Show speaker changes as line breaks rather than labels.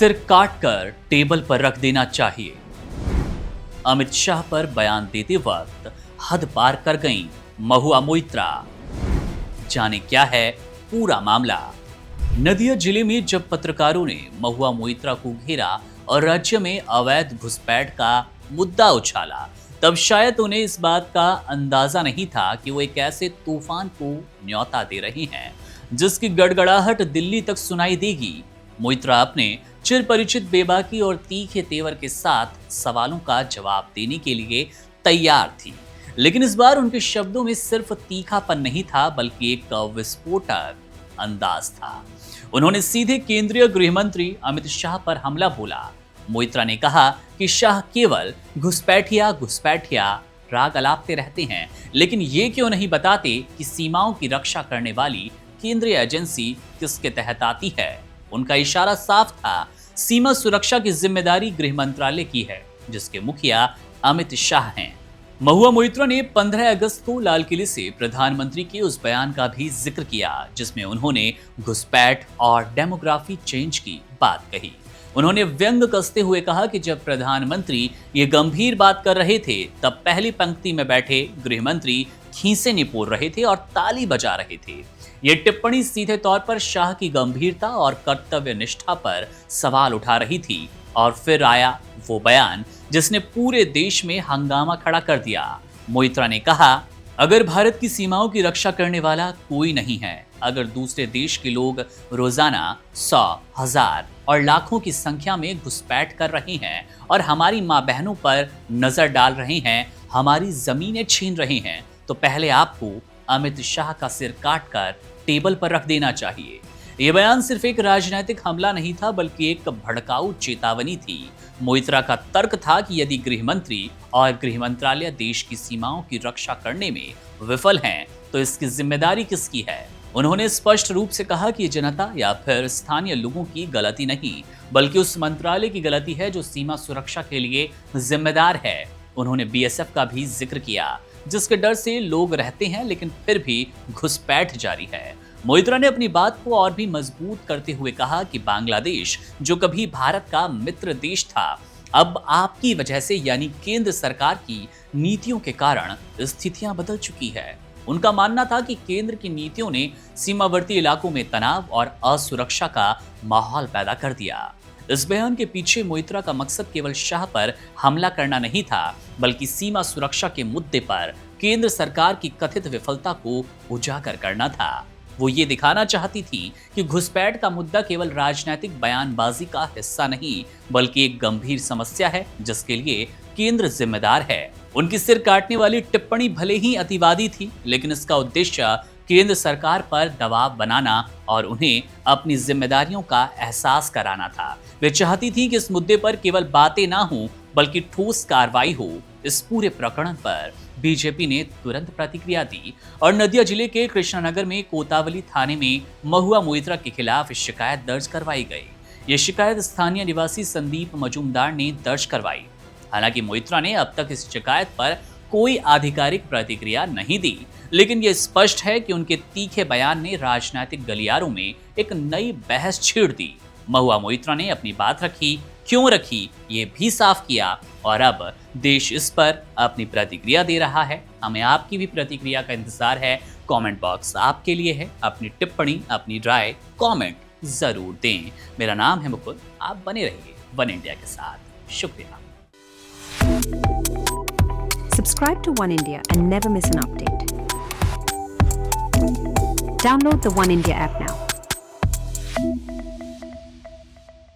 सिर काटकर टेबल पर रख देना चाहिए। अमित शाह पर बयान देते वक्त हद पार कर गईं महुआ मोइत्रा। जाने क्या है पूरा मामला। नदिया जिले में जब पत्रकारों ने महुआ मोइत्रा को घेरा और राज्य में अवैध घुसपैठ का मुद्दा उछाला, तब शायद उन्हें इस बात का अंदाजा नहीं था कि वो एक ऐसे तूफान को न्योता दे रही हैं जिसकी गड़गड़ाहट दिल्ली तक सुनाई देगी। मोइत्रा अपने चिरपरिचित बेबाकी और तीखे तेवर के साथ सवालों का जवाब देने के लिए तैयार थी, लेकिन इस बार उनके शब्दों में सिर्फ तीखापन नहीं था बल्कि एक विस्फोटक अंदाज था। उन्होंने सीधे केंद्रीय गृह मंत्री अमित शाह पर हमला बोला। मोइत्रा ने कहा कि शाह केवल घुसपैठिया राग अलापते रहते हैं, लेकिन ये क्यों नहीं बताते कि सीमाओं की रक्षा करने वाली केंद्रीय एजेंसी किसके तहत आती है। उनका इशारा साफ था, सीमा सुरक्षा की जिम्मेदारी गृह मंत्रालय की है, जिसके मुखिया अमित शाह हैं। महुआ मोइत्रा ने 15 अगस्त को लाल किले से प्रधानमंत्री के उस बयान का भी जिक्र किया जिसमें उन्होंने घुसपैठ और डेमोग्राफी चेंज की बात कही। उन्होंने व्यंग कसते हुए कहा कि जब प्रधानमंत्री ये गंभीर बात कर रहे थे तब पहली पंक्ति में बैठे गृह मंत्री खींसे निपोर रहे थे और ताली बजा रहे थे। ये टिप्पणी सीधे तौर पर शाह की गंभीरता और कर्तव्य निष्ठा पर सवाल उठा रही थी। और फिर आया वो बयान जिसने पूरे देश में हंगामा खड़ा कर दिया। मोइत्रा ने कहा, अगर भारत की सीमाओं की रक्षा करने वाला कोई नहीं है, अगर दूसरे देश के लोग रोजाना 100, 1000 और लाखों की संख्या में घुसपैठ कर रहे हैं और हमारी माँ बहनों पर नजर डाल रहे हैं, हमारी जमीनें छीन रहे हैं, तो पहले आपको अमित शाह का सिर काटकर टेबल पर रख देना चाहिए। ये बयान सिर्फ एक राजनीतिक हमला नहीं था बल्कि एक भड़काऊ चेतावनी थी। मोइत्रा का तर्क था कि यदि गृह मंत्री और गृह मंत्रालय देश की सीमाओं की रक्षा करने में विफल हैं, तो इसकी जिम्मेदारी किसकी है। उन्होंने स्पष्ट रूप से कहा कि जनता या फिर स्थानीय लोगों की गलती नहीं, बल्कि उस मंत्रालय की गलती है जो सीमा सुरक्षा के लिए जिम्मेदार है। उन्होंने बीएसएफ का भी जिक्र किया, जिसके डर से लोग रहते हैं लेकिन फिर भी घुसपैठ जारी है। मोइत्रा ने अपनी बात को और भी मजबूत करते हुए कहा कि बांग्लादेश जो कभी भारत का मित्र देश था, अब आपकी वजह से यानी केंद्र सरकार की नीतियों के कारण स्थितियां बदल चुकी है। उनका मानना था कि केंद्र की नीतियों ने सीमावर्ती इलाकों में तनाव और असुरक्षा का माहौल पैदा कर दिया। इस बयान के पीछे मोइत्रा का मकसद केवल शाह पर हमला करना नहीं था, बल्कि सीमा सुरक्षा के मुद्दे पर केंद्र सरकार की कथित विफलता को उजागर करना था। वो ये दिखाना चाहती थी कि घुसपैठ का मुद्दा केवल राजनीतिक बयानबाजी का हिस्सा नहीं, बल्कि एक गंभीर समस्या है जिसके लिए केंद्र जिम्मेदार है। उनकी सिर काटने वाली टिप्पणी भले ही अतिवादी थी, लेकिन इसका उद्देश्य केंद्र सरकार पर दबाव बनाना और उन्हें अपनी जिम्मेदारियों का एहसास कराना था। वे चाहती थी कि इस मुद्दे पर केवल बातें ना हों, बल्कि ठोस कार्रवाई हो। इस पूरे प्रकरण पर बीजेपी ने तुरंत प्रतिक्रिया दी और नदिया जिले के कृष्णानगर में कोतावली थाने में महुआ मोइत्रा के खिलाफ शिकायत दर्ज करवाई गई। ये शिकायत स्थानीय निवासी संदीप मजूमदार ने दर्ज करवाई। हालांकि मोइत्रा ने अब तक इस शिकायत पर कोई आधिकारिक प्रतिक्रिया नहीं दी, लेकिन यह स्पष्ट है कि उनके तीखे बयान ने राजनीतिक गलियारों में एक नई बहस छेड़ दी। महुआ मोइत्रा ने अपनी बात रखी, क्यों रखी, ये भी साफ किया और अब देश इस पर अपनी प्रतिक्रिया दे रहा है। हमें आपकी भी प्रतिक्रिया का इंतजार है। कमेंट बॉक्स आपके लिए है। अपनी टिप्पणी, अपनी राय कमेंट जरूर दें। मेरा नाम है मुकुल। आप बने रहिए वन इंडिया के साथ। शुक्रिया।
Subscribe to One India and never miss an update. Download the One India app now.